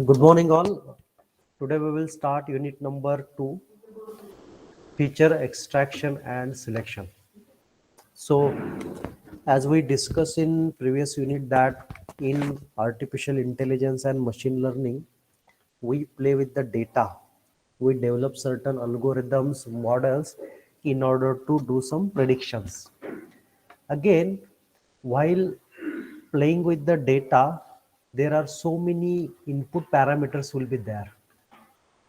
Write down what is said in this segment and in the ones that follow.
Good morning, all. Today we will start unit number 2, feature extraction and selection. So, as we discussed in previous unit that in artificial intelligence and machine learning, we play with the data. We develop certain algorithms, models in order to do some predictions. Again, while playing with the data, there are so many input parameters will be there,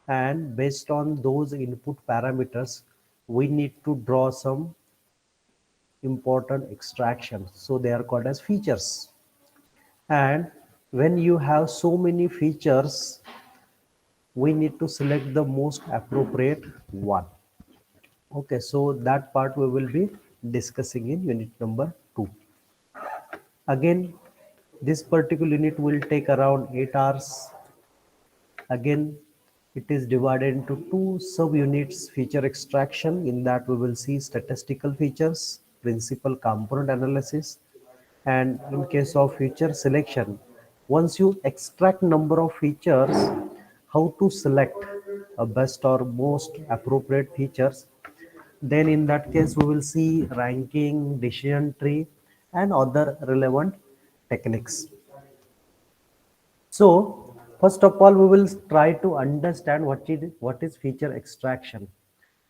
and based on those input parameters we need to draw some important extractions, so they are called as features. And when you have so many features, we need to select the most appropriate one. Okay, so that part we will be discussing in unit number 2. Again, this particular unit will take around 8 hours. Again, it is divided into two subunits: feature extraction. In that, we will see statistical features, principal component analysis, and in case of feature selection, once you extract number of features, how to select a best or most appropriate features. Then in that case, we will see ranking, decision tree, and other relevant techniques. So, first of all, we will try to understand what is feature extraction.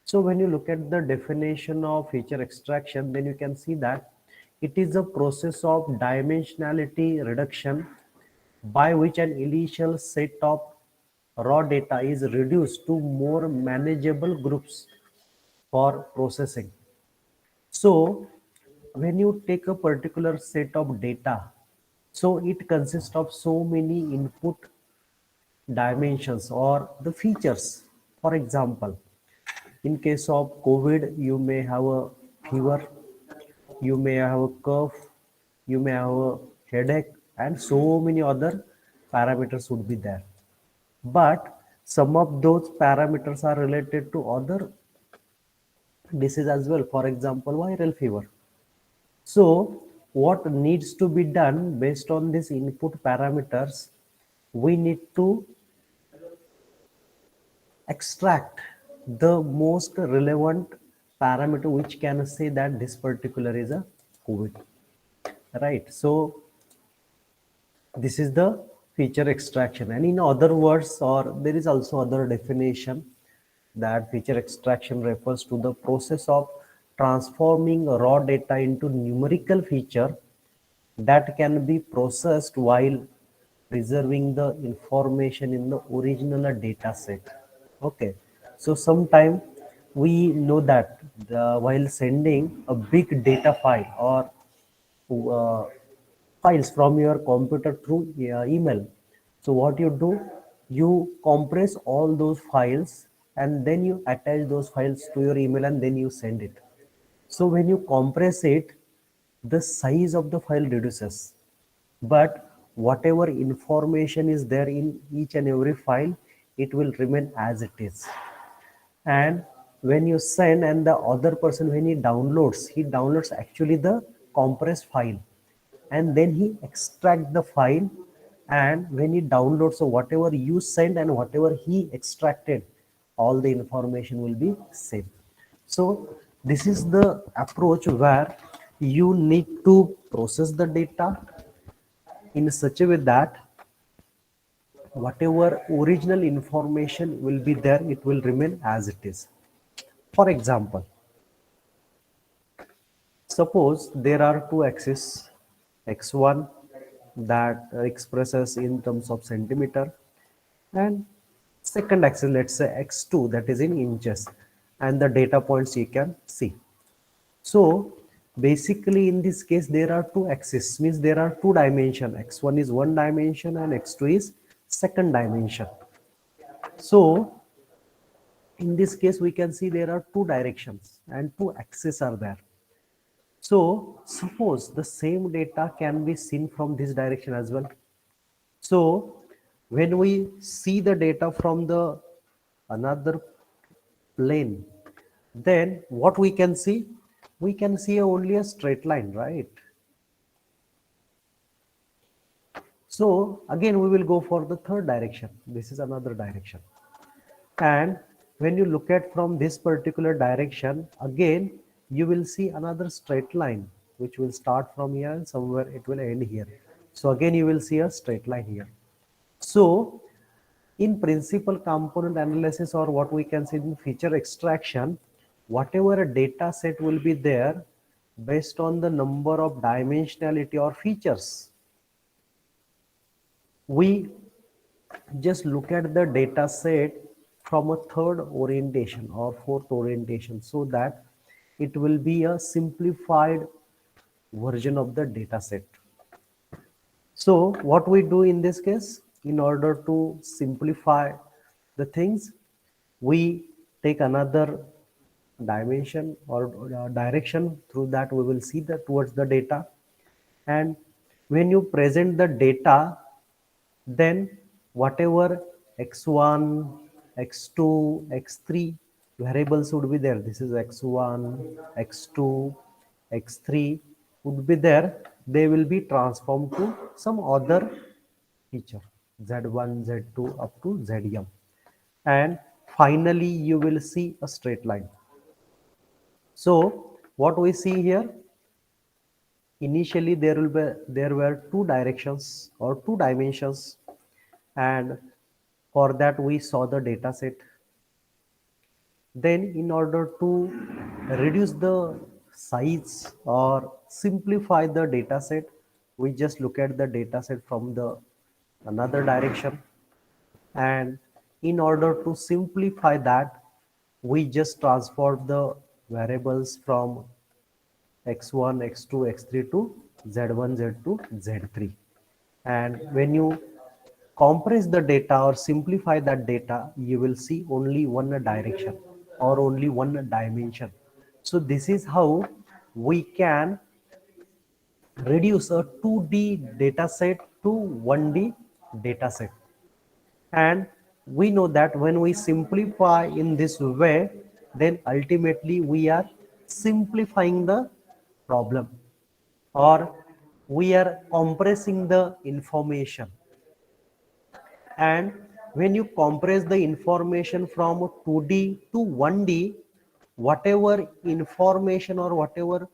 So, when you look at the definition of feature extraction, then you can see that it is a process of dimensionality reduction by which an initial set of raw data is reduced to more manageable groups for processing. So, when you take a particular set of data, so it consists of so many input dimensions or the features. For example, in case of COVID, you may have a fever, you may have a cough, you may have a headache, and so many other parameters would be there. But some of those parameters are related to other disease as well. For example, viral fever. So, what needs to be done based on these input parameters? We need to extract the most relevant parameter which can say that this particular is a COVID, right? So this is the feature extraction, and in other words, or there is also other definition, that feature extraction refers to the process of transforming raw data into numerical feature that can be processed while preserving the information in the original data set. Okay, so sometime we know that while sending a big data file or uh, files from your computer through email, so what you do, you compress all those files and then you attach those files to your email and then you send it. So when you compress it, the size of the file reduces, but whatever information is there in each and every file, it will remain as it is. And when you send, and the other person, when he downloads actually the compressed file, and then he extract the file. And when he downloads, so whatever you send and whatever he extracted, all the information will be same. So this is the approach where you need to process the data in such a way that whatever original information will be there, it will remain as it is. For example, suppose there are two axes, x1 that expresses in terms of centimeter, and second axis, let's say x2, that is in inches, and the data points you can see. So basically in this case there are two axes, means there are two dimension. X1 is one dimension and x2 is second dimension. So in this case we can see there are two directions and two axes are there. So suppose the same data can be seen from this direction as well. So when we see the data from the another plane, then what we can see? We can see only a straight line, right? So again, we will go for the third direction. This is another direction. And when you look at from this particular direction, again, you will see another straight line, which will start from here and somewhere it will end here. So again, you will see a straight line here. So in principal component analysis, or what we can say in feature extraction, whatever a data set will be there based on the number of dimensionality or features, we just look at the data set from a third orientation or fourth orientation, so that it will be a simplified version of the data set. So what we do in this case, in order to simplify the things, we take another dimension or direction. Through that we will see that towards the data. And when you present the data, then whatever x1, x2, x3 variables would be there. This is x1, x2, x3 would be there. They will be transformed to some other feature, z1, z2 up to zm. And finally, you will see a straight line. So what we see here, initially there were two directions or two dimensions, and for that we saw the data set. Then in order to reduce the size or simplify the data set, we just look at the data set from the another direction. And in order to simplify that, we just transfer the variables from x1, x2, x3 to z1, z2, z3. And when you compress the data or simplify that data, you will see only one direction or only one dimension. So this is how we can reduce a 2D data set to 1D data set. And we know that when we simplify in this way, then ultimately we are simplifying the problem, or we are compressing the information. And when you compress the information from 2D to 1D, whatever information or whatever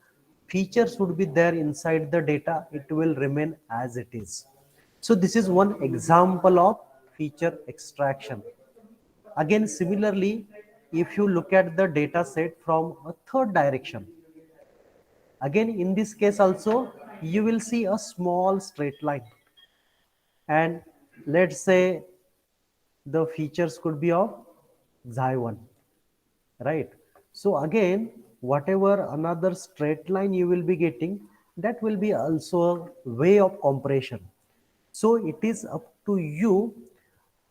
features would be there inside the data, it will remain as it is. So this is one example of feature extraction. Again, similarly, if you look at the data set from a third direction, again in this case also you will see a small straight line, and let's say the features could be of xi1, right? So again, whatever another straight line you will be getting, that will be also a way of compression. So it is up to you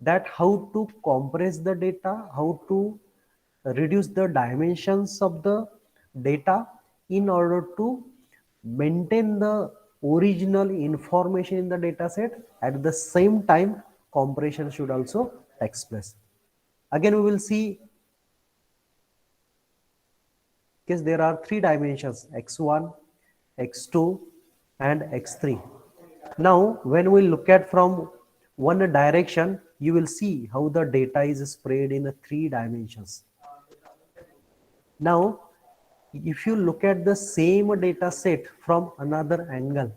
that how to compress the data, how to reduce the dimensions of the data in order to maintain the original information in the data set. At the same time, compression should also take place. Again, we will see, because there are three dimensions, x1, x2 and x3. Now when we look at from one direction, you will see how the data is spread in three dimensions. Now if you look at the same data set from another angle,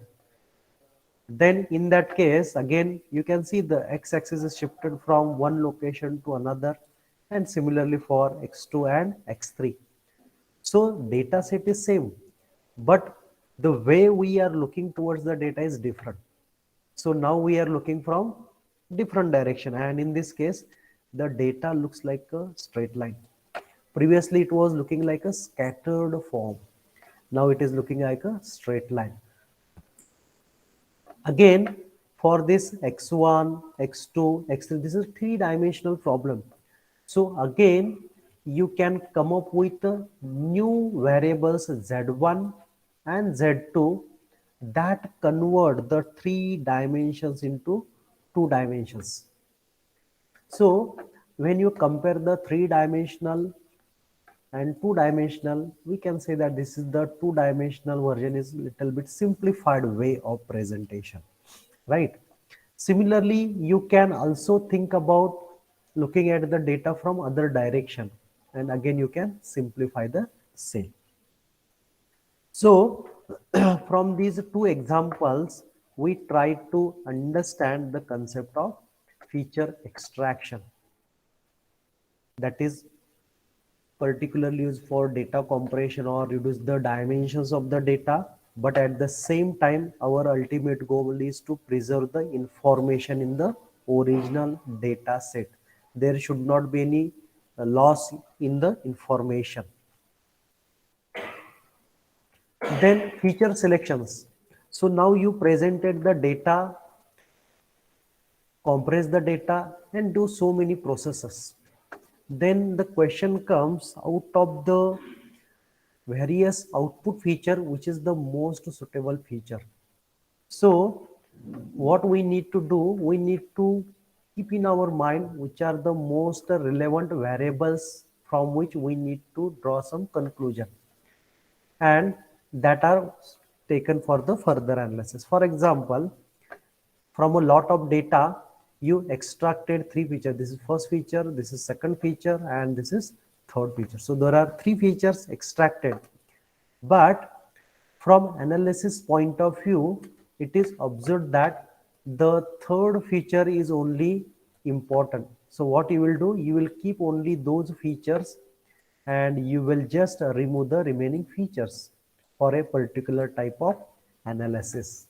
then in that case again you can see the x-axis is shifted from one location to another, and similarly for x2 and x3. So data set is same, but the way we are looking towards the data is different. So now we are looking from different direction, and in this case the data looks like a straight line. Previously it was looking like a scattered form. Now it is looking like a straight line. Again, for this x1, x2, x3, this is three-dimensional problem. So again, you can come up with new variables z1 and z2 that convert the three dimensions into two dimensions. So when you compare the three-dimensional and two-dimensional, we can say that this is the two-dimensional version is little bit simplified way of presentation, right? Similarly, you can also think about looking at the data from other direction, and again you can simplify the same. So from these two examples, we try to understand the concept of feature extraction, that is particularly used for data compression or reduce the dimensions of the data, but at the same time our ultimate goal is to preserve the information in the original data set. There should not be any loss in the information. Then feature selections. So now you presented the data, compress the data, and do so many processes. Then the question comes, out of the various output feature, which is the most suitable feature? So what we need to do, we need to keep in our mind which are the most relevant variables from which we need to draw some conclusion, and that are taken for the further analysis. For example, from a lot of data, you extracted three features. This is first feature, this is second feature, and this is third feature. So there are three features extracted, but from analysis point of view, it is observed that the third feature is only important. So what you will do, you will keep only those features and you will just remove the remaining features for a particular type of analysis.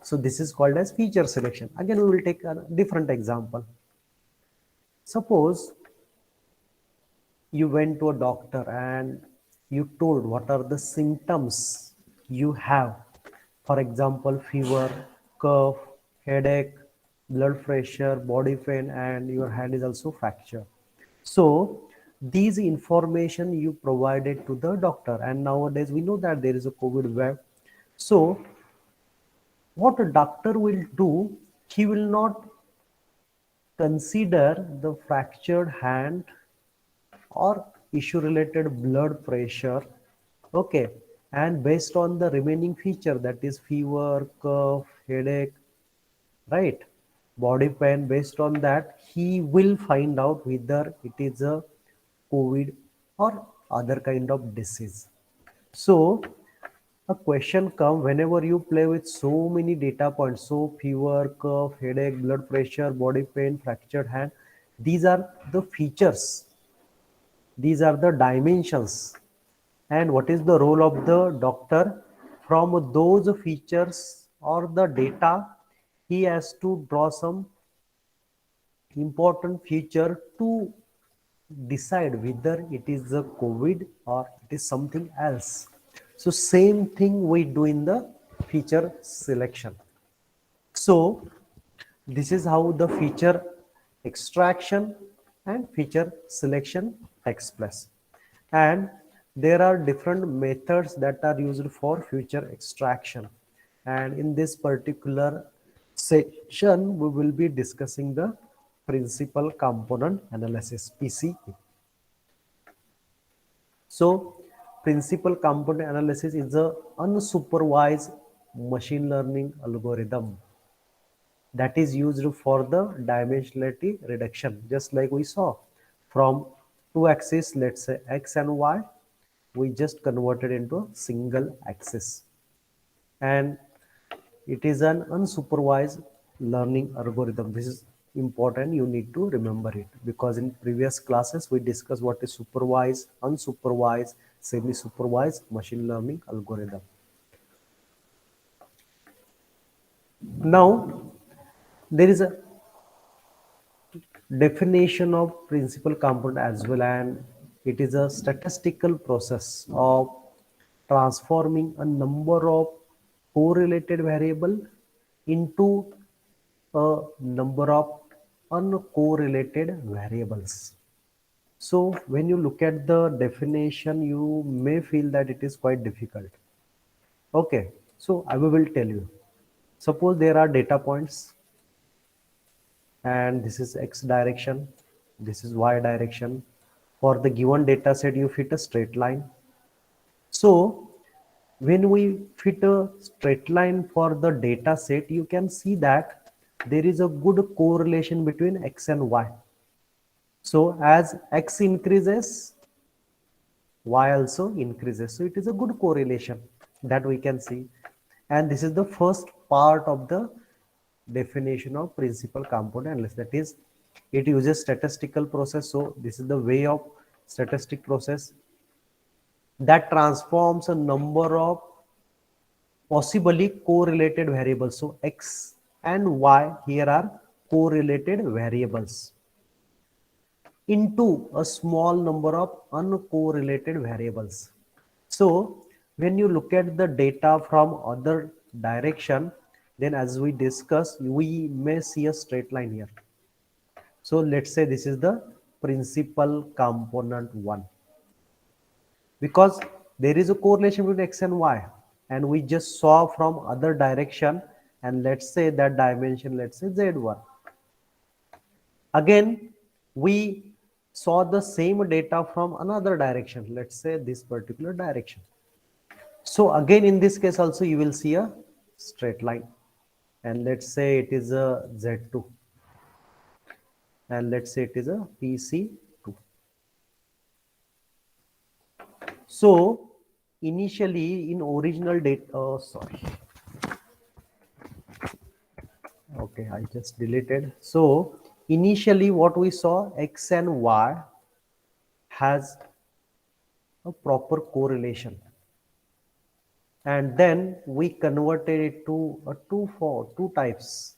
So this is called as feature selection. Again, we will take a different example. Suppose you went to a doctor and you told what are the symptoms you have. For example, fever, cough, headache, blood pressure, body pain, and your hand is also fractured. So these information you provided to the doctor, and nowadays we know that there is a COVID wave. So what a doctor will do, he will not consider the fractured hand or issue related blood pressure. Okay, and based on the remaining feature, that is fever, cough, headache, right, body pain, based on that he will find out whether it is a COVID or other kind of disease. So a question come whenever you play with so many data points. So fever, cough, headache, blood pressure, body pain, fractured hand, these are the features, these are the dimensions. And what is the role of the doctor? From those features or the data, he has to draw some important feature to decide whether it is the COVID or it is something else. So same thing we do in the feature selection. So this is how the feature extraction and feature selection takes place. And there are different methods that are used for feature extraction. And in this particular section, we will be discussing the principal component analysis, PCA. So principal component analysis is a unsupervised machine learning algorithm that is used for the dimensionality reduction. Just like we saw, from two axes, let's say x and y, we just converted into a single axis. And it is an unsupervised learning algorithm. This is important, you need to remember it, because in previous classes we discussed what is supervised, unsupervised, semi-supervised machine learning algorithm. Now there is a definition of principal component as well, and it is a statistical process of transforming a number of correlated variable into a number of uncorrelated variables. So when you look at the definition, you may feel that it is quite difficult. Okay, so I will tell you. Suppose there are data points, and this is x direction, this is y direction. For the given data set, you fit a straight line. So when we fit a straight line for the data set, you can see that there is a good correlation between x and y. So as x increases, y also increases. So it is a good correlation that we can see. And this is the first part of the definition of principal component analysis. That is, it uses statistical process. So this is the way of statistic process that transforms a number of possibly correlated variables. So x and y here are correlated variables into a small number of uncorrelated variables. So when you look at the data from other direction, then as we discuss, we may see a straight line here. So let's say this is the principal component 1, because there is a correlation between x and y, and we just saw from other direction, and let's say that dimension, let's say z1. Again, we saw the same data from another direction, let's say this particular direction. So again, in this case also you will see a straight line, and let's say it is a z2, and let's say it is a pc2. So initially in original data, sorry, okay, I just deleted. So initially what we saw, x and y has a proper correlation, and then we converted it to a two types.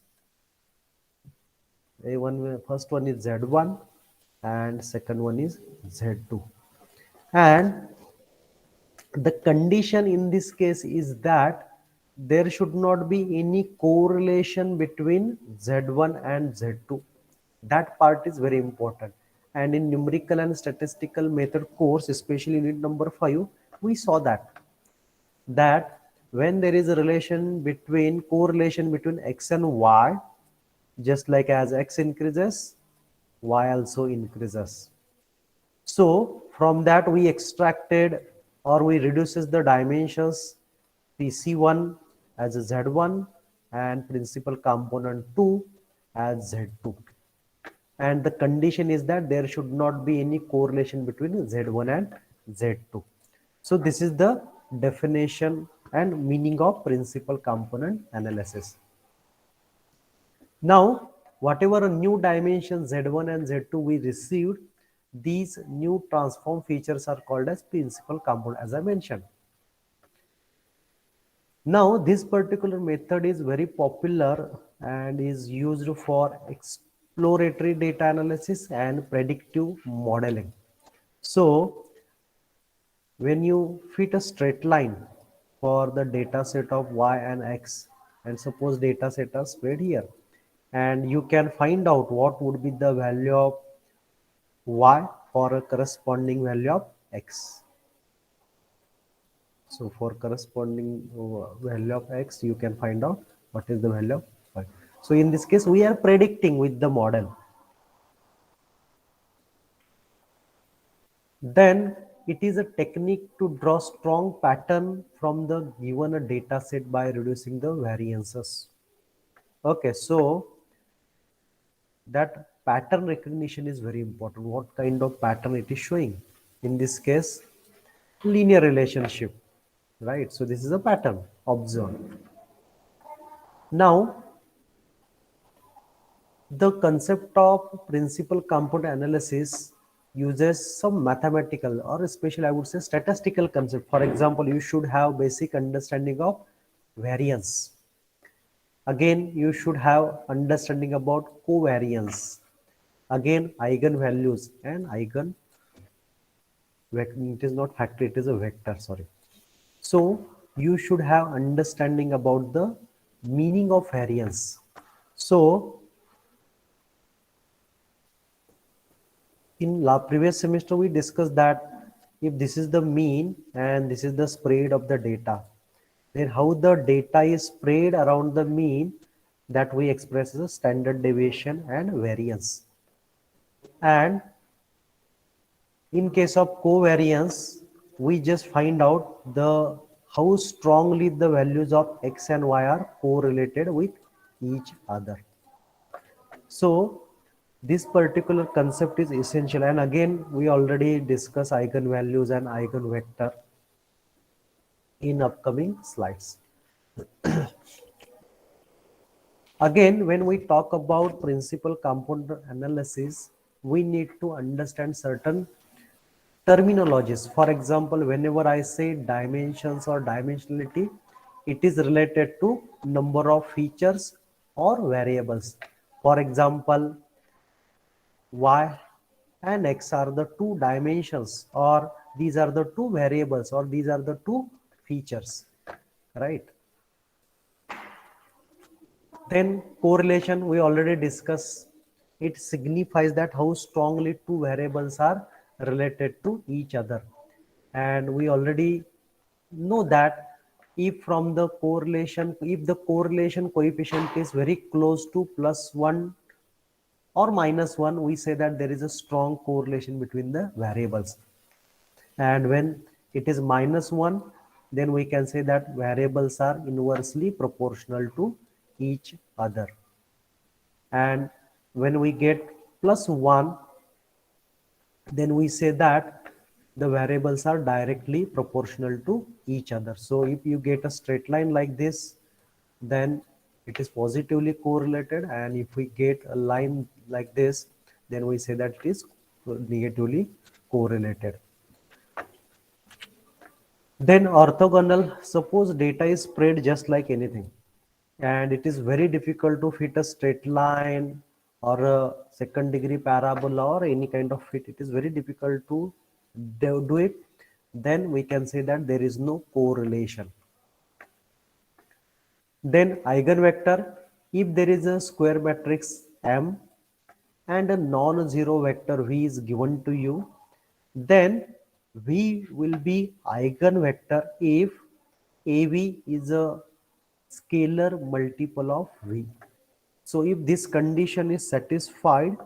First one is z1 and second one is z2, and the condition in this case is that there should not be any correlation between z1 and z2. That part is very important, and in numerical and statistical method course, especially unit number 5, we saw that when there is a correlation between x and y, just like as x increases, y also increases. So from that we extracted, or we reduces the dimensions PC1 as a Z1 and principal component 2 as Z2. And the condition is that there should not be any correlation between Z1 and Z2. So this is the definition and meaning of principal component analysis. Now, whatever new dimensions Z1 and Z2 we received, these new transform features are called as principal component, as I mentioned. Now, this particular method is very popular and is used for exploratory data analysis and predictive modeling. So, when you fit a straight line for the data set of y and x, and suppose data set are spread here, and you can find out what would be the value of y for a corresponding value of x. So for corresponding value of x, you can find out what is the value of y. So in this case, we are predicting with the model. Then it is a technique to draw strong pattern from the given data set by reducing the variances. Okay, so that pattern recognition is very important. What kind of pattern it is showing? In this case, linear relationship, right? So this is a pattern observed. Now, the concept of principal component analysis uses some mathematical, or especially I would say statistical concept. For example, you should have basic understanding of variance. Again, you should have understanding about covariance. Again, eigenvalues and eigen, it is not factor, it is a vector, sorry. So you should have understanding about the meaning of variance. So in previous semester we discussed that if this is the mean and this is the spread of the data, then how the data is spread around the mean, that we express as a standard deviation and variance. And in case of covariance, we just find out the how strongly the values of x and y are correlated with each other. So this particular concept is essential, and again we already discussed eigenvalues and eigenvector in upcoming slides. Again, when we talk about principal component analysis, we need to understand certain terminologies. For example, whenever I say dimensions or dimensionality, it is related to number of features or variables. For example, y and x are the two dimensions, or these are the two variables, or these are the two features, right? Then correlation, we already discussed. It signifies that how strongly two variables are related to each other. And we already know that if from the correlation, if the correlation coefficient is very close to +1 or -1, we say that there is a strong correlation between the variables. And when it is -1, then we can say that variables are inversely proportional to each other. And when we get +1, then we say that the variables are directly proportional to each other. So if you get a straight line like this, then it is positively correlated, and if we get a line like this, then we say that it is negatively correlated. Then orthogonal, suppose data is spread just like anything, and it is very difficult to fit a straight line or a second degree parabola or any kind of fit. It is very difficult to do it. Then we can say that there is no correlation. Then eigenvector, if there is a square matrix M and a non-zero vector V is given to you, then V will be eigenvector if AV is a scalar multiple of V. So if this condition is satisfied,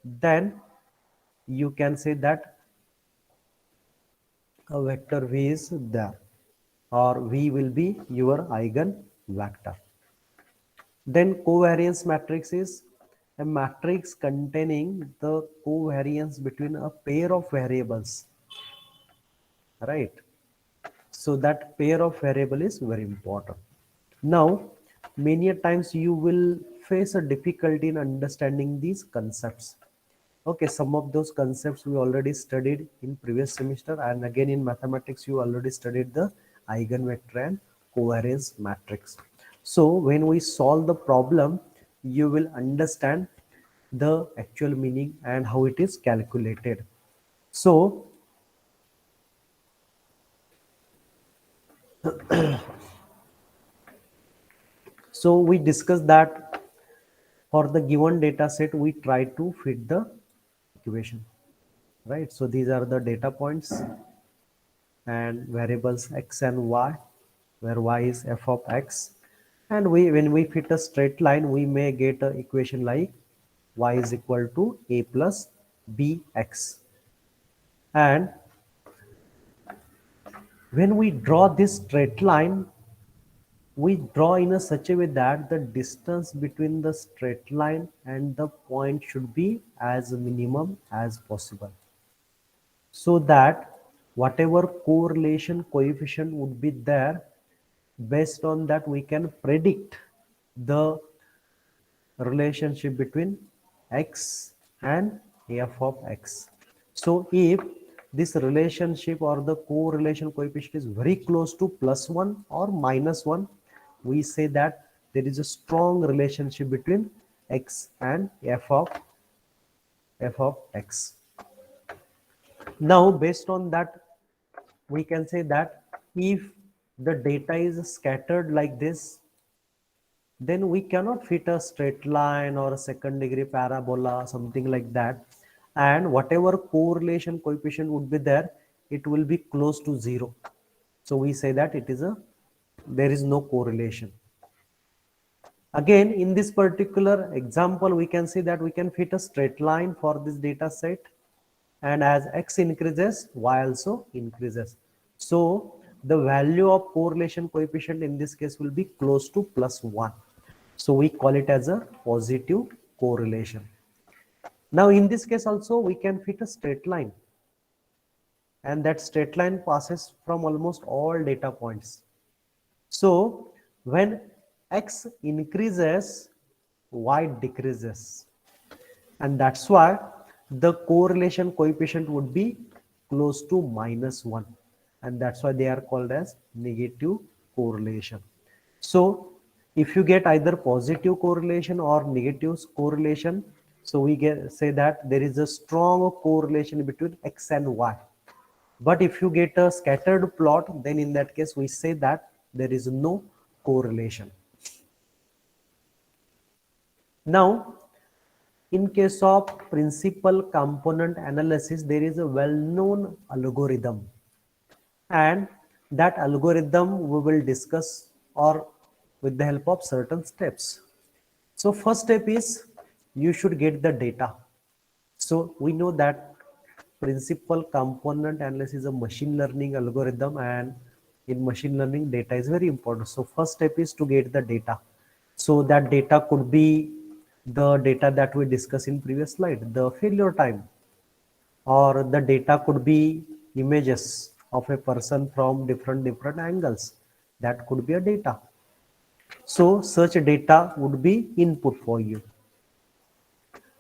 then you can say that a vector V is there, or V will be your eigenvector. Then covariance matrix is a matrix containing the covariance between a pair of variables, right? So that pair of variable is very important. Now, many a times you will face a difficulty in understanding these concepts. Okay, some of those concepts we already studied in previous semester, and again in mathematics you already studied the eigenvector and covariance matrix. So when we solve the problem, you will understand the actual meaning and how it is calculated. So we discussed that for the given data set we try to fit the equation, right? So these are the data points and variables x and y, where y is f of x, and when we fit a straight line we may get an equation like y is equal to a plus bx. And when we draw this straight line, we draw in a such a way that the distance between the straight line and the point should be as minimum as possible, so that whatever correlation coefficient would be there, based on that we can predict the relationship between x and f of x. So if this relationship or the correlation coefficient is very close to +1 or -1, we say that there is a strong relationship between x and f of x. Now based on that, we can say that if the data is scattered like this, then we cannot fit a straight line or a second degree parabola, something like that. And whatever correlation coefficient would be there, it will be close to 0. So we say that there is no correlation. Again, in this particular example, we can see that we can fit a straight line for this data set, and as x increases, y also increases. So the value of correlation coefficient in this case will be close to +1. So we call it as a positive correlation. Now in this case also we can fit a straight line, and that straight line passes from almost all data points. So when x increases, y decreases, and that's why the correlation coefficient would be close to -1, and that's why they are called as negative correlation. So if you get either positive correlation or negative correlation, so we say that there is a strong correlation between x and y. But if you get a scattered plot, then in that case we say that there is no correlation. Now in case of principal component analysis, there is a well-known algorithm, and that algorithm we will discuss or with the help of certain steps. So first step is you should get the data. So we know that principal component analysis is a machine learning algorithm, and in machine learning data is very important. So first step is to get the data. So that data could be the data that we discussed in previous slide, the failure time, or the data could be images of a person from different angles. That could be a data. So such data would be input for you.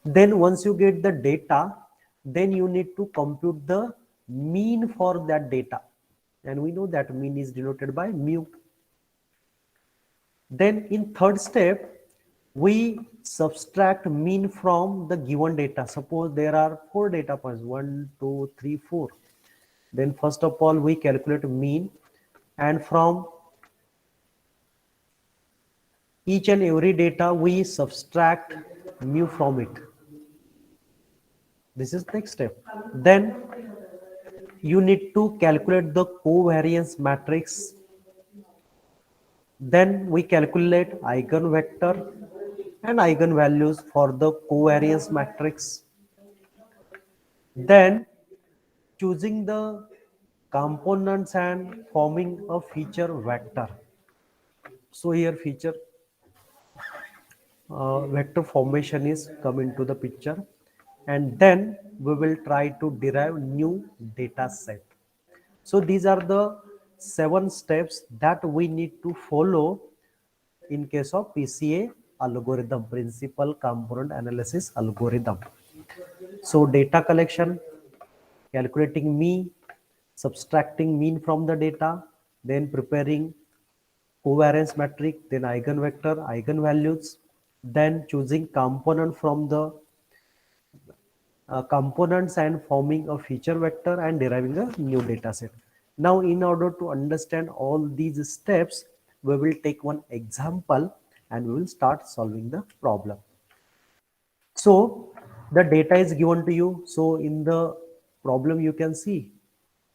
Then once you get the data, then you need to compute the mean for that data, and we know that mean is denoted by mu. Then in third step, we subtract mean from the given data. Suppose there are 4 data points, 1, 2, 3, 4. Then first of all we calculate mean, and from each and every data we subtract mu from it. This is next step. Then you need to calculate the covariance matrix. Then we calculate eigenvector and eigenvalues for the covariance matrix. Then choosing the components and forming a feature vector. So here feature vector formation is come into the picture, and then we will try to derive new data set. So these are the 7 steps that we need to follow in case of PCA algorithm, principal component analysis algorithm. So data collection, calculating mean, subtracting mean from the data, then preparing covariance matrix, then eigenvector, eigenvalues, then choosing component from the components and forming a feature vector and deriving a new data set. Now in order to understand all these steps, we will take one example and we will start solving the problem. So the data is given to you. So in the problem you can see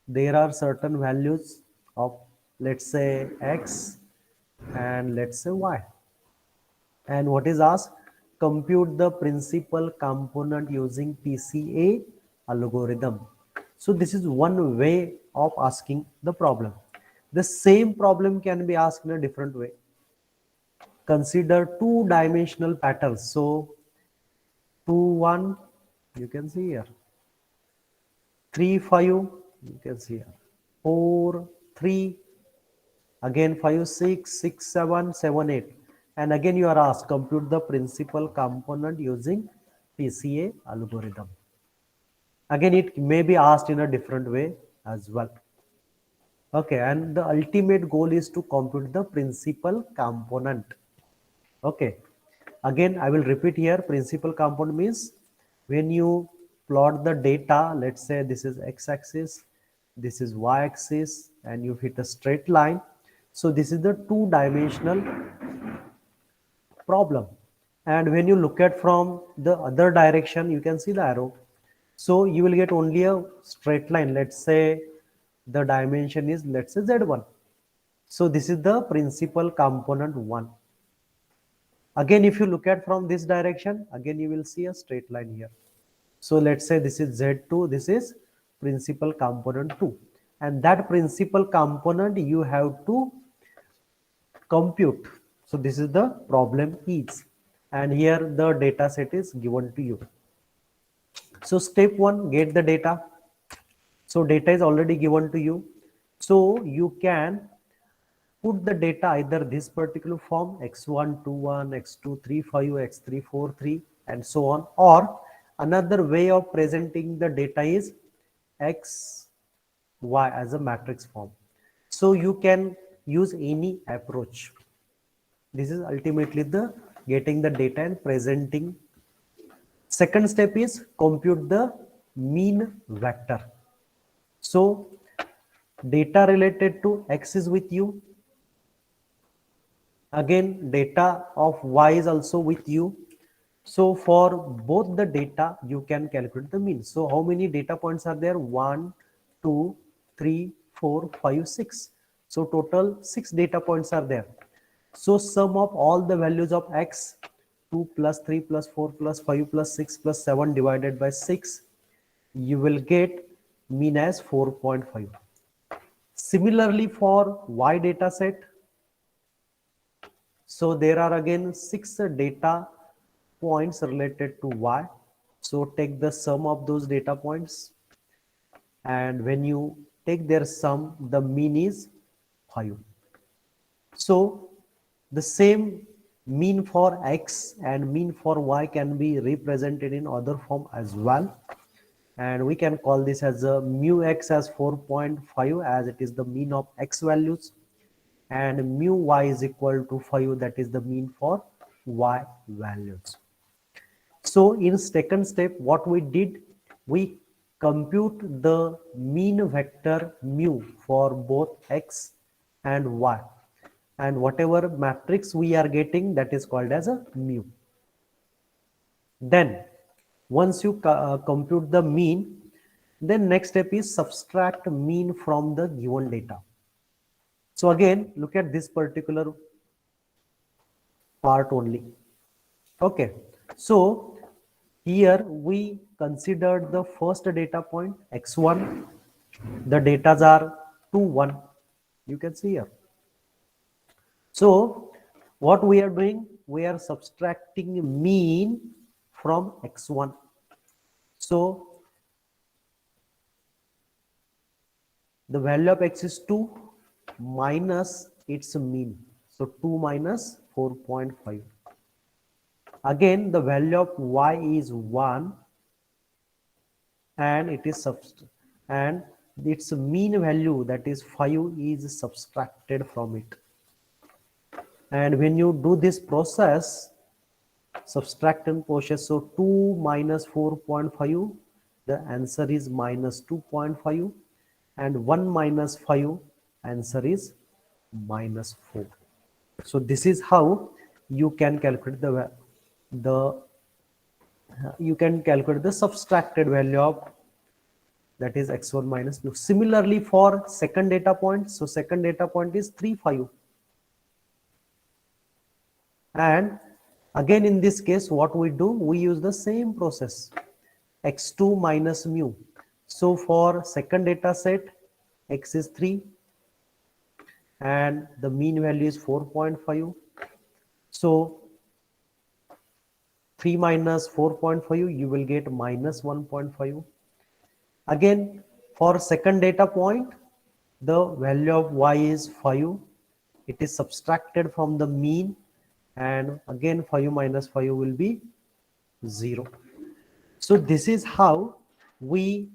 there are certain values of, let's say, x and let's say y. And what is asked? Compute the principal component using PCA algorithm. So this is one way of asking the problem. The same problem can be asked in a different way. Consider two-dimensional patterns. So 2, 1, you can see here. 3, 5, you can see here. 4, 3, again 5, 6, 6, 7, 7, 8. And again you are asked compute the principal component using PCA algorithm. Again it may be asked in a different way as well. Okay, and the ultimate goal is to compute the principal component. Okay, again I will repeat here. Principal component means when you plot the data, let's say this is x-axis, this is y-axis, and you hit a straight line. So this is the two-dimensional problem, and when you look at from the other direction, you can see the arrow. So you will get only a straight line. Let's say the dimension is, let's say, z1. So this is the principal component 1. Again if you look at from this direction, again you will see a straight line here. So let's say this is z2, this is principal component 2, and that principal component you have to compute. So this is the problem is. and here the data set is given to you. So step 1, get the data. So data is already given to you, so you can put the data either this particular form x1 21 x2 35 x3 43 and so on, or another way of presenting the data is x y as a matrix form. So you can use any approach. This is ultimately the getting the data and presenting. Second step is compute the mean vector. So data related to x is with you. Again, data of y is also with you. So for both the data, you can calculate the mean. So how many data points are there? 1, 2, 3, 4, 5, 6. So total 6 data points are there. So sum of all the values of x, 2 plus 3 plus 4 plus 5 plus 6 plus 7 divided by 6, you will get mean as 4.5. Similarly for y data set, so there are again 6 data points related to y. So take the sum of those data points, and when you take their sum, the mean is 5. So the same mean for x and mean for y can be represented in other form as well, and we can call this as a mu x as 4.5 as it is the mean of x values, and mu y is equal to 5, that is the mean for y values. So in second step, what we did, we compute the mean vector mu for both x and y, and whatever matrix we are getting, that is called as a mu. Then once you compute the mean, then next step is subtract mean from the given data. So again, look at this particular part only. Okay, so here we considered the first data point x1. The datas are 2 1, you can see here. So what we are doing, we are subtracting mean from x1. So the value of x is 2 minus its mean, so 2 minus 4.5. Again, the value of y is 1, and it is and its mean value, that is 5, is subtracted from it. And when you do this process, subtraction process, so 2 minus 4.5, the answer is minus 2.5, and 1 minus 5, answer is minus 4. So this is how you can calculate the subtracted value of, that is x1 minus mu. Similarly for second data point, so second data point is 3 5, and again in this case what we do, we use the same process, x2 minus mu. So for second data set, x is 3 and the mean value is 4.5. So 3 minus 4.5, you will get minus 1.5. Again for second data point, the value of y is 5. It is subtracted from the mean, and again 5 minus 5 will be 0. So this is how we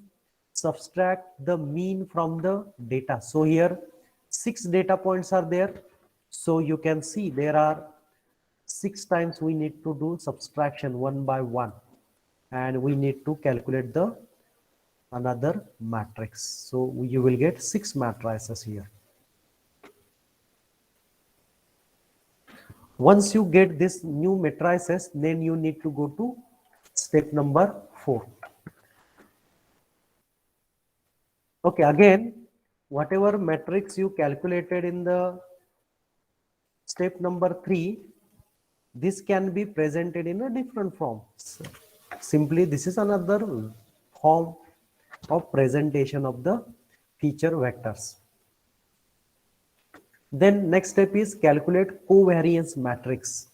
subtract the mean from the data. So here 6 data points are there. So you can see there are 6 times we need to do subtraction one by one, and we need to calculate the another matrix. So you will get 6 matrices here. Once you get this new matrices, then you need to go to step number 4. Okay, again, whatever matrix you calculated in the step number 3, this can be presented in a different form. Simply, this is another form of presentation of the feature vectors. Then next step is calculate covariance matrix.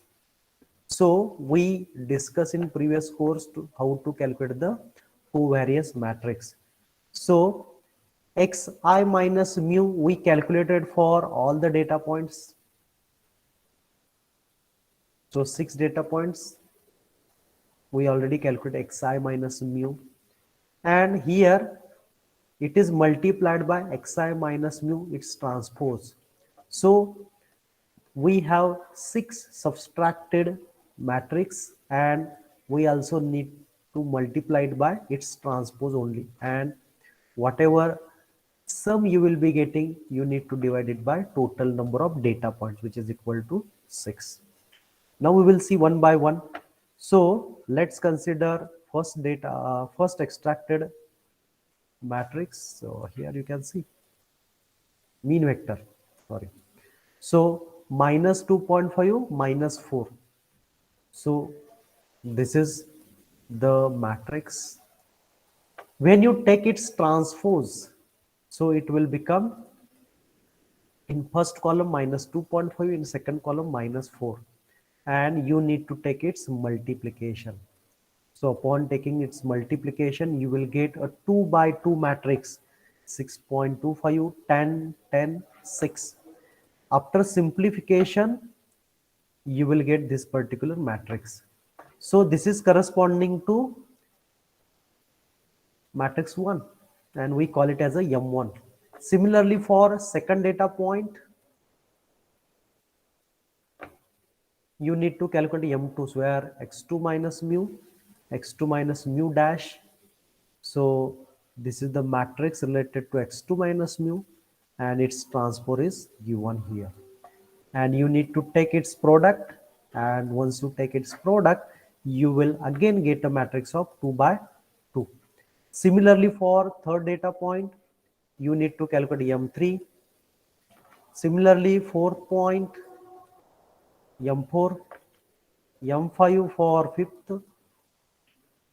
So we discussed in previous course how to calculate the covariance matrix. So xi minus mu we calculated for all the data points. So 6 data points we already calculated xi minus mu, and here it is multiplied by xi minus mu its transpose. So we have 6 subtracted matrix, and we also need to multiply it by its transpose only, and whatever sum you will be getting you need to divide it by total number of data points, which is equal to 6. Now we will see one by one. So let's consider first extracted matrix. So here you can see mean vector, sorry. So minus 2.5 minus 4. So this is the matrix. When you take its transpose, so it will become in first column minus 2.5, in second column minus 4, and you need to take its multiplication. So upon taking its multiplication, you will get a 2 by 2 matrix, 6.25, 10, 10, 6. After simplification, you will get this particular matrix. So this is corresponding to matrix 1, and we call it as a M1. Similarly, for second data point, you need to calculate M2, so where x2 minus mu dash. So this is the matrix related to x2 minus mu, and its transpose is given here. And you need to take its product, and once you take its product, you will again get a matrix of 2 by 2. Similarly, for third data point, you need to calculate M3. Similarly, fourth point, M4, M5 for fifth,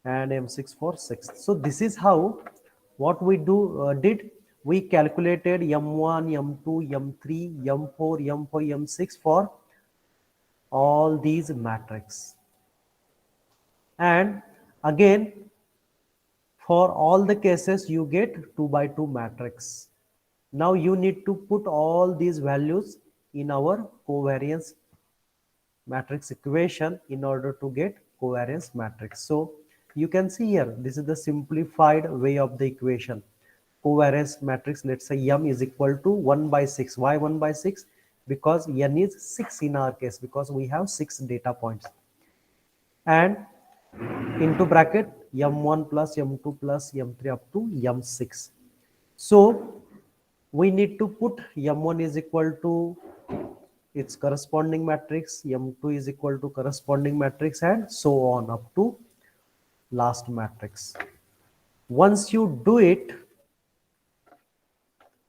and M6 for sixth. So this is how what we did. We calculated M1, M2, M3, M4, M5, M6 for all these matrices. And again, for all the cases you get 2 by 2 matrix. Now you need to put all these values in our covariance matrix equation in order to get covariance matrix. So you can see here, this is the simplified way of the equation. Covariance matrix, let's say M is equal to 1 by 6. Why 1 by 6? Because N is 6 in our case, because we have 6 data points. And into bracket M1 plus M2 plus M3 up to M6. So we need to put M1 is equal to its corresponding matrix, M2 is equal to corresponding matrix, and so on up to last matrix. Once you do it,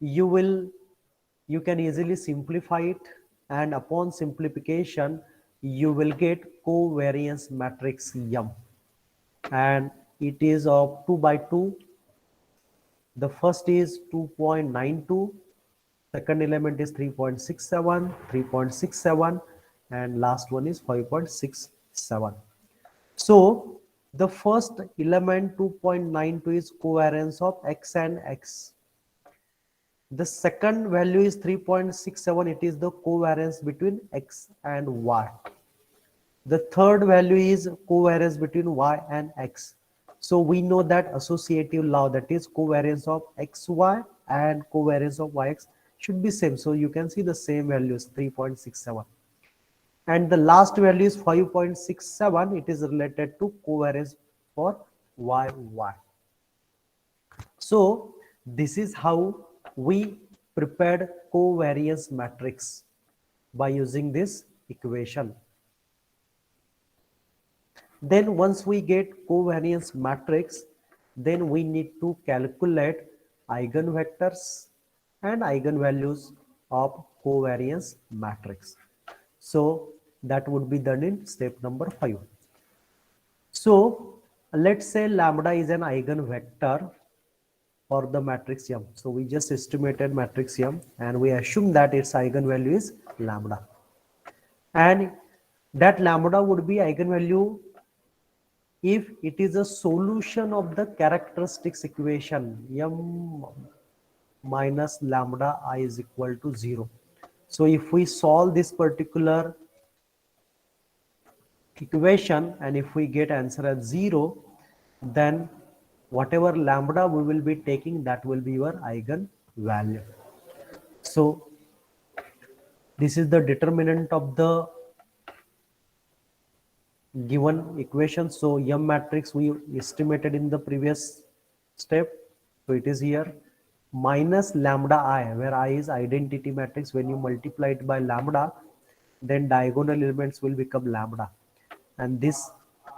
you can easily simplify it, and upon simplification you will get covariance matrix M, and it is of 2 by 2. The first is 2.92, second element is 3.67, 3.67, and last one is 5.67. So the first element 2.92 is covariance of x and x. The second value is 3.67, it is the covariance between x and y. The third value is covariance between y and x. So we know that associative law, that is covariance of xy and covariance of yx should be same. So you can see the same values 3.67. And the last value is 5.67. It is related to covariance for y. So this is how we prepared covariance matrix by using this equation. Then once we get covariance matrix, then we need to calculate eigenvectors and eigenvalues of covariance matrix. So that would be done in step number 5. So let's say lambda is an eigenvector for the matrix M. So we just estimated matrix M and we assume that its eigenvalue is lambda. And that lambda would be eigenvalue if it is a solution of the characteristics equation m minus lambda I is equal to 0. So if we solve this particular equation and if we get answer as 0, then whatever lambda we will be taking, that will be your eigen value. So this is the determinant of the given equation. So M matrix we estimated in the previous step. So it is here minus lambda I, where I is identity matrix. When you multiply it by lambda, then diagonal elements will become lambda. And this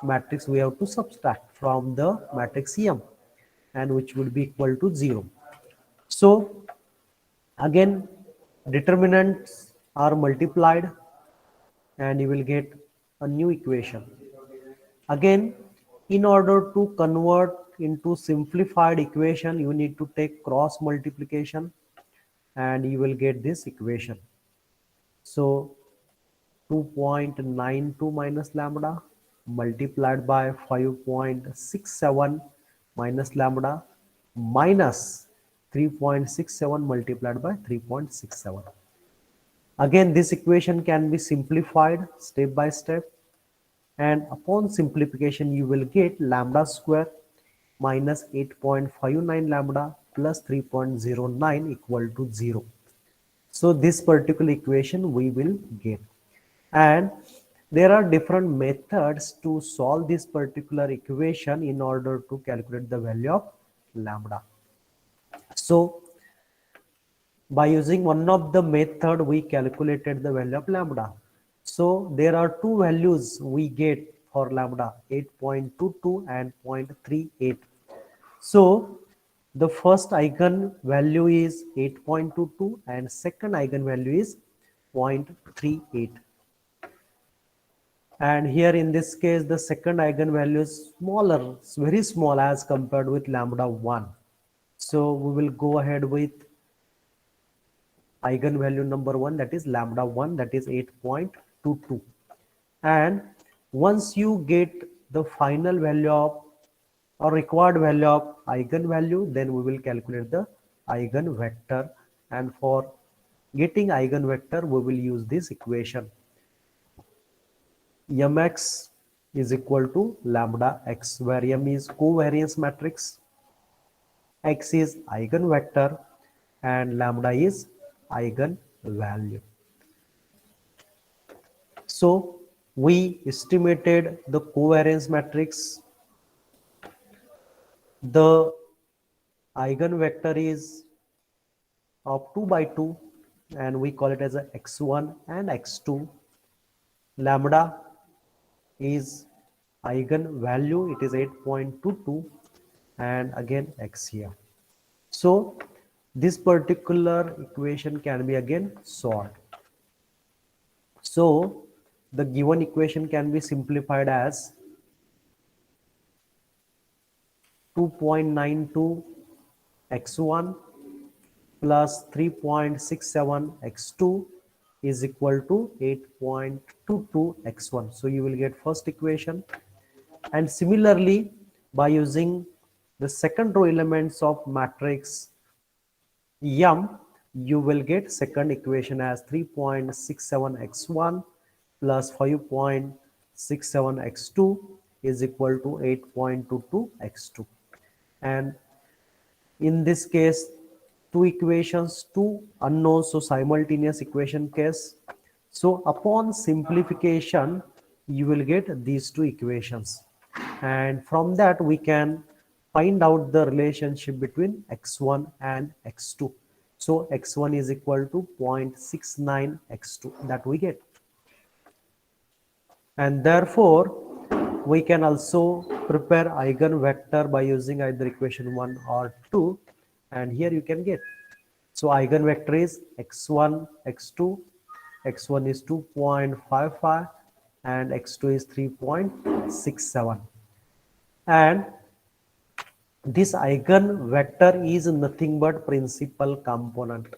matrix we have to subtract from the matrix M, and which would be equal to 0. So again, determinants are multiplied and you will get a new equation. Again, in order to convert into simplified equation, you need to take cross multiplication and you will get this equation. So 2.92 minus lambda multiplied by 5.67 minus lambda minus 3.67 multiplied by 3.67. Again, this equation can be simplified step by step, and upon simplification you will get lambda square minus 8.59 lambda plus 3.09 equal to 0. So this particular equation we will get. And there are different methods to solve this particular equation in order to calculate the value of lambda. So by using one of the method, we calculated the value of lambda. So there are two values we get for lambda, 8.22 and 0.38. So the first eigen value is 8.22 and second eigen value is 0.38. And here in this case, the second eigen value is smaller, very small as compared with lambda 1. So we will go ahead with eigenvalue number 1, that is lambda 1, that is 8.22. And once you get the final value of or required value of eigenvalue, then we will calculate the eigenvector, and for getting eigenvector we will use this equation. Mx is equal to lambda x, where M is covariance matrix, x is eigenvector and lambda is eigenvalue. So we estimated the covariance matrix. The eigenvector is of 2 by 2 and we call it as a x1 and x2. Lambda is eigenvalue, it is 8.22 and again x here. So this particular equation can be again solved. So the given equation can be simplified as 2.92 x1 plus 3.67 x2 is equal to 8.22 x1. So you will get first equation, and similarly by using the second row elements of matrix M, you will get second equation as 3.67 x1 plus 5.67 x2 is equal to 8.22 x2. And in this case, two equations, two unknowns, so simultaneous equation case. So upon simplification, you will get these two equations, and from that we can find out the relationship between x1 and x2. So x1 is equal to 0.69 x2 that we get, and therefore we can also prepare eigenvector by using either equation 1 or 2, and here you can get. So eigenvector is x1, x2. x1 is 2.55 and x2 is 3.67. And this eigenvector is nothing but principal component.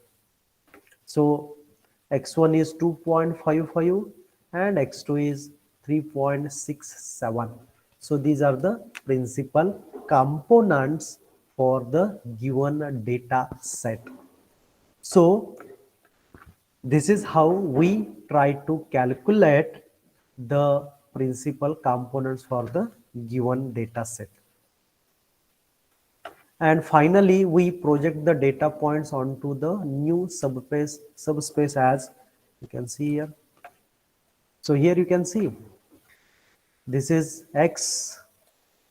So x1 is 2.55 and x2 is 3.67. So these are the principal components for the given data set. So this is how we try to calculate the principal components for the given data set. And finally, we project the data points onto the new subspace as you can see here. So here you can see this is X,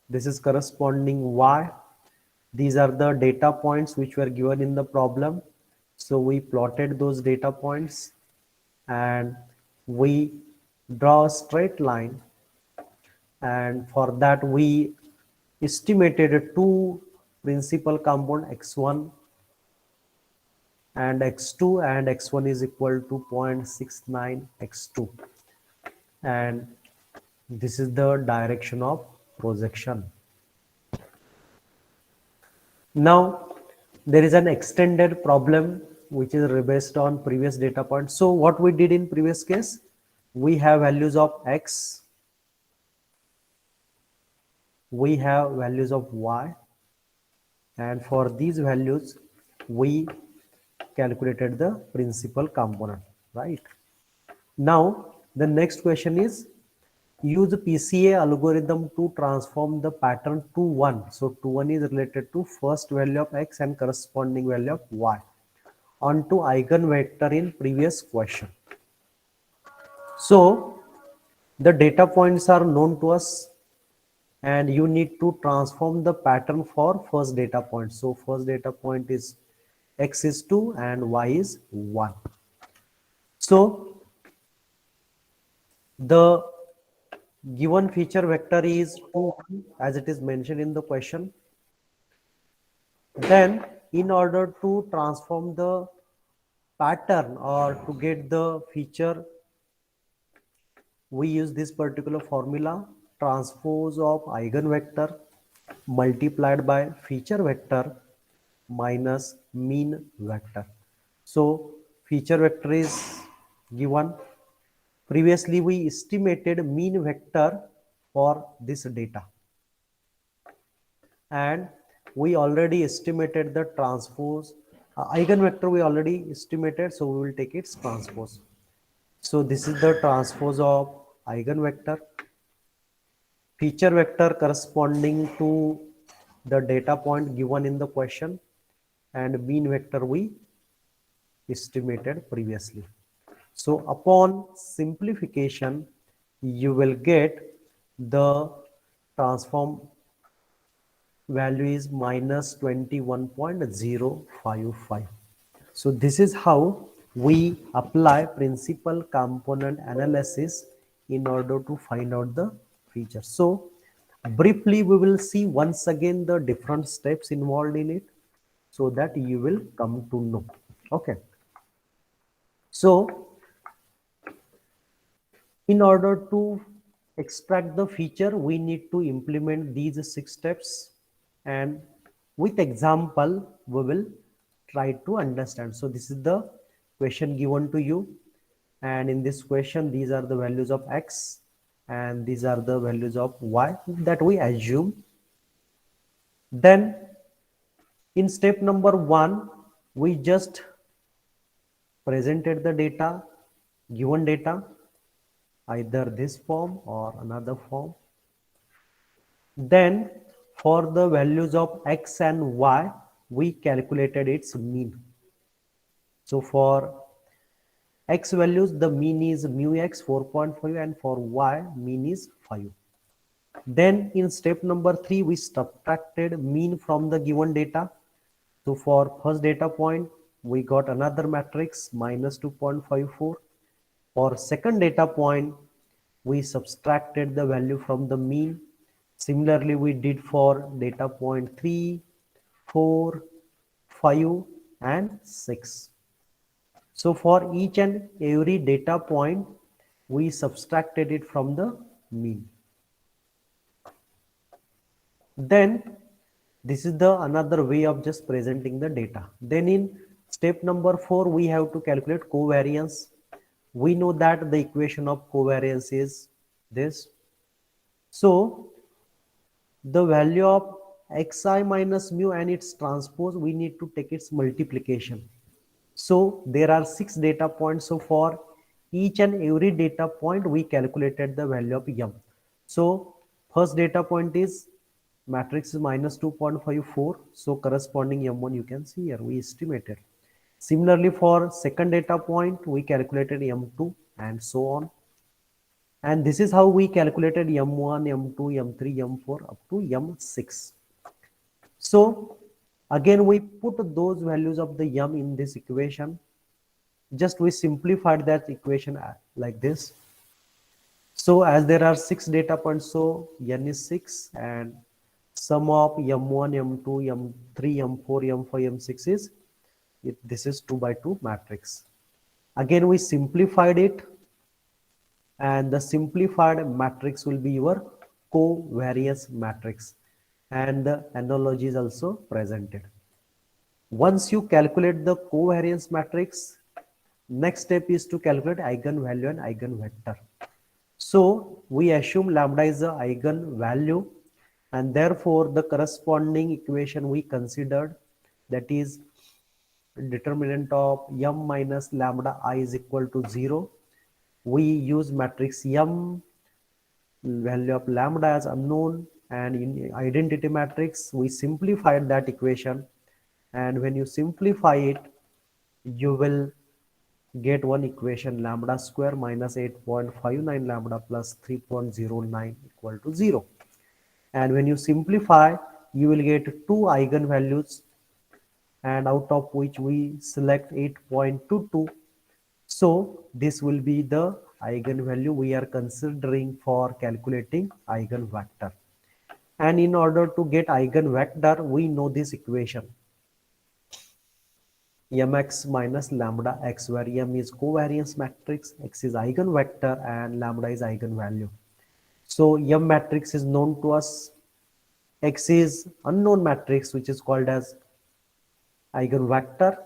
this is corresponding Y. These are the data points which were given in the problem. So we plotted those data points and we draw a straight line, and for that we estimated two principal component x1 and x2, and x1 is equal to 0.69 x2, and this is the direction of projection. Now there is an extended problem which is based on previous data points. So what we did in previous case, we have values of x, we have values of y, and for these values we calculated the principal component, right? Now the next question is, use PCA algorithm to transform the pattern to 1. So to 1 is related to first value of x and corresponding value of y onto eigenvector in previous question. So the data points are known to us and you need to transform the pattern for first data point. So first data point is x is 2 and y is 1. So the given feature vector is 2 as it is mentioned in the question. Then in order to transform the pattern or to get the feature, we use this particular formula, transpose of eigenvector multiplied by feature vector minus mean vector. So feature vector is given. Previously we estimated mean vector for this data, and we already estimated the transpose eigenvector we already estimated, so we will take its transpose. So this is the transpose of eigenvector, feature vector corresponding to the data point given in the question, and mean vector we estimated previously. So upon simplification, you will get the transform value is minus 21.055. So this is how we apply principal component analysis in order to find out the feature. So briefly we will see once again the different steps involved in it so that you will come to know. Okay. So in order to extract the feature, we need to implement these 6 steps, and with example we will try to understand. So this is the question given to you, and in this question these are the values of x and these are the values of y that we assume. Then in step number 1 we just presented the data, given data, either this form or another form. Then for the values of x and y, we calculated its mean. So for x values, the mean is mu x 4.5, and for y, mean is 5. Then in step number 3, we subtracted mean from the given data. So for first data point, we got another matrix minus 2.54. For second data point, we subtracted the value from the mean. Similarly, we did for data point 3, 4, 5 and 6. So for each and every data point, we subtracted it from the mean. Then this is the another way of just presenting the data. Then in step number 4, we have to calculate covariance. we know that the equation of covariance is this. So the value of xi minus mu and its transpose, we need to take its multiplication. So there are 6 data points. So for each and every data point, we calculated the value of m. So first data point is matrix is minus 2.54. So corresponding m1 you can see here, we estimated. Similarly, for second data point, we calculated m2 and so on. And this is how we calculated m1, m2, m3, m4 up to m6. So again, we put those values of the m in this equation. Just we simplified that equation like this. So as there are 6 data points, so n is 6 and sum of m1, m2, m3, m4, m5, m6 is, this is 2 by 2 matrix. Again, we simplified it, and the simplified matrix will be your covariance matrix, and the analogy is also presented. Once you calculate the covariance matrix, next step is to calculate eigenvalue and eigenvector. So we assume lambda is the eigenvalue, and therefore the corresponding equation we considered, that is determinant of m minus lambda I is equal to 0. We use matrix m, value of lambda as unknown, and in identity matrix we simplified that equation, and when you simplify it, you will get one equation, lambda square minus 8.59 lambda plus 3.09 equal to 0. And when you simplify, you will get two eigenvalues, and out of which we select 8.22. So this will be the eigenvalue we are considering for calculating eigenvector. And in order to get eigenvector, we know this equation, mx minus lambda x, where m is covariance matrix, x is eigenvector, and lambda is eigenvalue. So m matrix is known to us, x is unknown matrix which is called as eigenvector,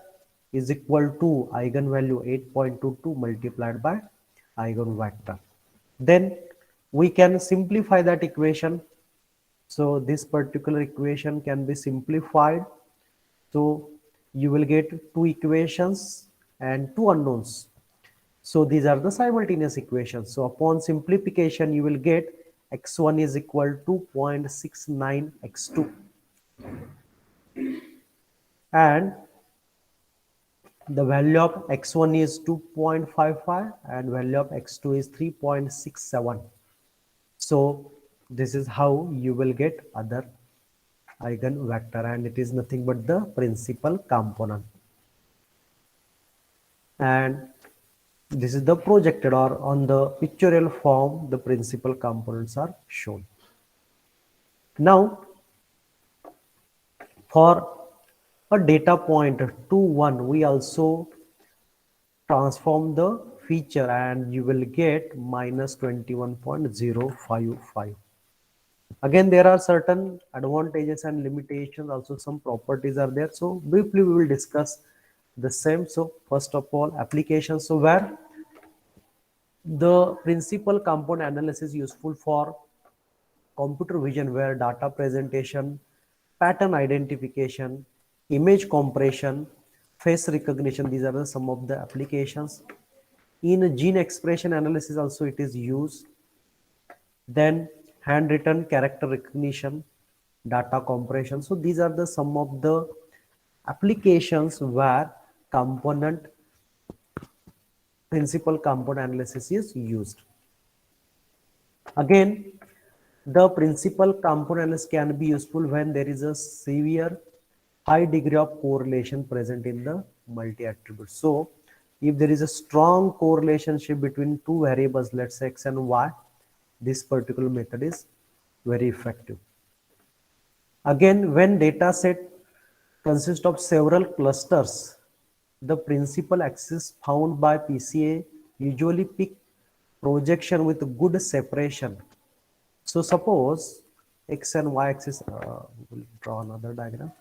is equal to eigenvalue 8.22 multiplied by eigenvector. Then we can simplify that equation. So this particular equation can be simplified. So you will get two equations and two unknowns. So these are the simultaneous equations. So upon simplification, you will get x1 is equal to 0.69 x2, and the value of x1 is 2.55 and value of x2 is 3.67. So this is how you will get other eigenvector, and it is nothing but the principal component. And this is the projected, or on the pictorial form, the principal components are shown. Now for a data point 2, 1, we also transform the feature, and you will get minus 21.055. Again, there are certain advantages and limitations, also some properties are there. So briefly we will discuss the same. So first of all, applications. So where the principal component analysis is useful for computer vision, where data presentation, pattern identification, image compression, face recognition, these are the some of the applications. In gene expression analysis also it is used. Then handwritten character recognition, data compression. So these are the some of the applications where component principal component analysis is used. Again, the principal component analysis can be useful when there is a severe high degree of correlation present in the multi-attribute. So if there is a strong correlation between two variables, let's say x and y, this particular method is very effective. Again, when data set consists of several clusters, the principal axis found by PCA usually pick projection with good separation. So suppose x and y axis, we'll draw another diagram.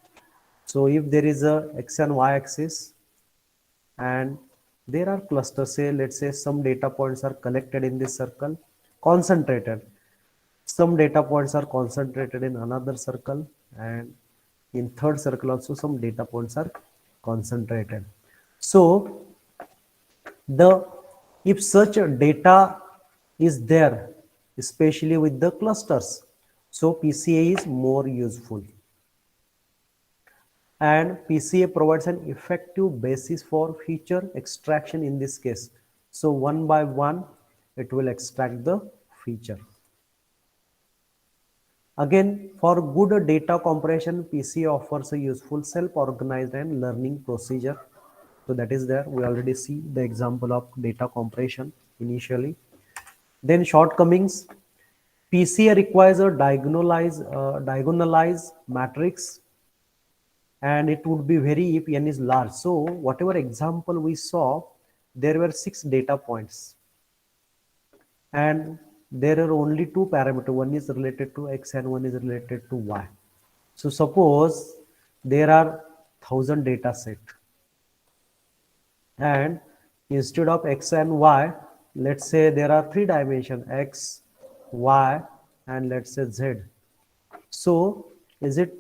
So if there is a x and y axis, and There are clusters, say, let's say some data points are collected in this circle, concentrated. Some data points are concentrated in another circle, and in third circle also some data points are concentrated. So the if such a data is there, especially with the clusters, so PCA is more useful. And PCA provides an effective basis for feature extraction in this case. So one by one, it will extract the feature. Again, for good data compression, PCA offers a useful self-organized and learning procedure. So that is there. We already see the example of data compression initially. Then shortcomings. PCA requires a diagonalize matrix, and it would be very if n is large. So whatever example we saw, there were 6 data points, and there are only 2 parameters. One is related to x and one is related to y. So suppose there are 1000 data set, and instead of x and y, let's say there are 3 dimensions, x, y, and let's say z. So is it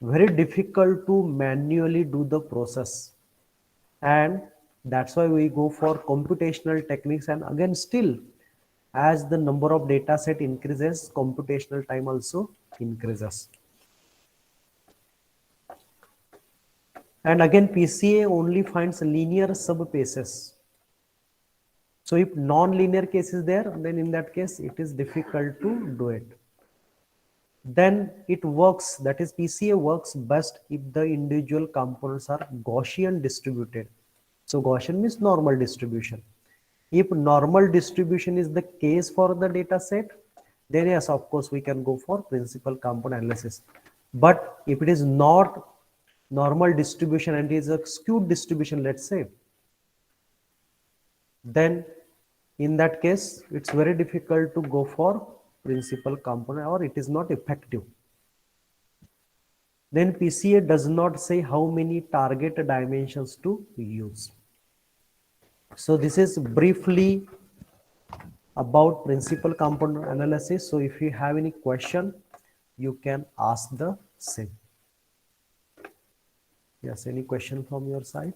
very difficult to manually do the process? And that's why we go for computational techniques. And again, still, as the number of data set increases, computational time also increases. And again, PCA only finds linear subspaces. So if non-linear case is there, then in that case it is difficult to do it. Then it works, that is PCA works best if the individual components are Gaussian distributed. So Gaussian means normal distribution. If normal distribution is the case for the data set, then yes, of course we can go for principal component analysis. But if it is not normal distribution and it is a skewed distribution, let's say, then in that case it's very difficult to go for principal component, or it is not effective. Then PCA does not say how many target dimensions to use. So this is briefly about principal component analysis. So if you have any question, you can ask the same. Yes, any question from your side?